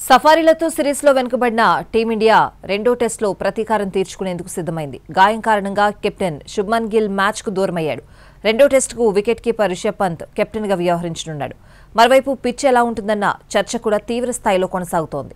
సఫారీలతో సిరీస్లో వెనుకబడిన టీమిండియా రెండో టెస్టులో ప్రతీకారం తీర్చుకునేందుకు సిద్ధమైంది. గాయం కారణంగా కెప్టెన్ శుభ్మన్ గిల్ మ్యాచ్కు దూరమయ్యాడు. రెండో టెస్టుకు వికెట్ కీపర్ రిషబ్ పంత్ కెప్టెన్గా వ్యవహరించనున్నాడు. మరోవైపు పిచ్ ఎలా ఉంటుందన్న చర్చ కూడా తీవ్ర స్థాయిలో కొనసాగుతోంది.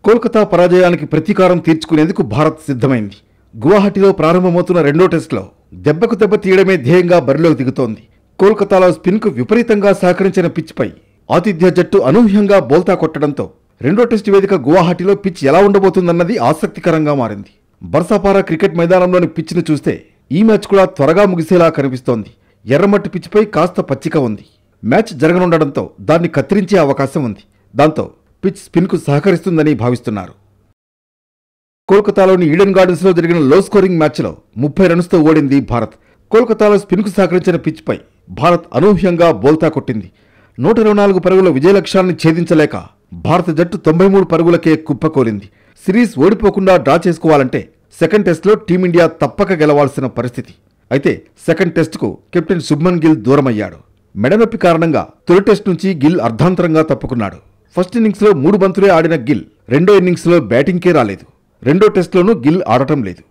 కోల్కతా పరాజయానికి ప్రతీకారం తీర్చుకునేందుకు భారత్ సిద్ధమైంది. గువాహటిలో ప్రారంభమవుతున్న రెండో టెస్టులో దెబ్బకు దెబ్బ తీయడమే ధ్యేయంగా బరిలోకి దిగుతోంది. కోల్కతాలో స్పిన్కు విపరీతంగా సహకరించిన పిచ్పై ఆతిథ్య జట్టు అనూహ్యంగా బోల్తా కొట్టడంతో రెండో టెస్టు వేదిక గువాహటిలో పిచ్ ఎలా ఉండబోతుందన్నది ఆసక్తికరంగా మారింది. బర్సాపారా క్రికెట్ మైదానంలోని పిచ్ను చూస్తే ఈ మ్యాచ్ కూడా త్వరగా ముగిసేలా కనిపిస్తోంది. ఎర్రమట్టి పిచ్పై కాస్త పచ్చిక ఉంది. మ్యాచ్ జరగనుండడంతో దాన్ని కత్తిరించే అవకాశం ఉంది. దాంతో పిచ్ స్పిన్కు సహకరిస్తుందని భావిస్తున్నారు. కోల్కతాలోని ఈడెన్ గార్డెన్స్లో జరిగిన లో స్కోరింగ్ మ్యాచ్లో 30 రన్స్తో ఓడింది భారత్. కోల్కతాలో స్పిన్కు సహకరించిన పిచ్పై భారత్ అనూహ్యంగా బోల్తా కొట్టింది. 124 పరుగుల విజయ లక్ష్యాన్ని ఛేదించలేక భారత జట్టు 93 పరుగులకే కుప్పకోలింది. సిరీస్ ఓడిపోకుండా డ్రా చేసుకోవాలంటే సెకండ్ టెస్టులో టీమిండియా తప్పక గెలవాల్సిన పరిస్థితి. అయితే సెకండ్ టెస్టుకు కెప్టెన్ శుభ్మన్ గిల్ దూరమయ్యాడు. మెడనొప్పి కారణంగా తొలి టెస్ట్ నుంచి గిల్ అర్ధాంతరంగా తప్పుకున్నాడు. ఫస్ట్ ఇన్నింగ్స్లో 3 బంతులే ఆడిన గిల్ రెండో ఇన్నింగ్స్లో బ్యాటింగ్కే రాలేదు. రెండో టెస్టులోనూ గిల్ ఆడటం లేదు.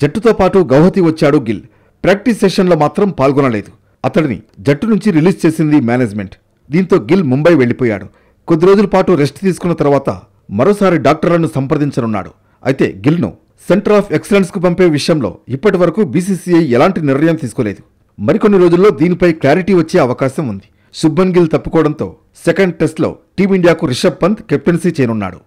జట్టుతో పాటు గౌహతి వచ్చాడు గిల్. ప్రాక్టీస్ సెషన్లో మాత్రం పాల్గొనలేదు. అతడిని జట్టు నుంచి రిలీజ్ చేసింది మేనేజ్మెంట్. దీంతో గిల్ ముంబై వెళ్లిపోయాడు. కొద్ది రోజుల పాటు రెస్ట్ తీసుకున్న తర్వాత మరోసారి డాక్టర్లను సంప్రదించనున్నాడు. అయితే గిల్ను సెంటర్ ఆఫ్ ఎక్సలెన్స్కు పంపే విషయంలో ఇప్పటి వరకు బీసీసీఐ ఎలాంటి నిర్ణయం తీసుకోలేదు. మరికొన్ని రోజుల్లో దీనిపై క్లారిటీ వచ్చే అవకాశం ఉంది. శుభ్మన్ గిల్ తప్పుకోవడంతో సెకండ్ టెస్ట్లో టీమిండియాకు రిషబ్ పంత్ కెప్టెన్సీ చేయనున్నాడు.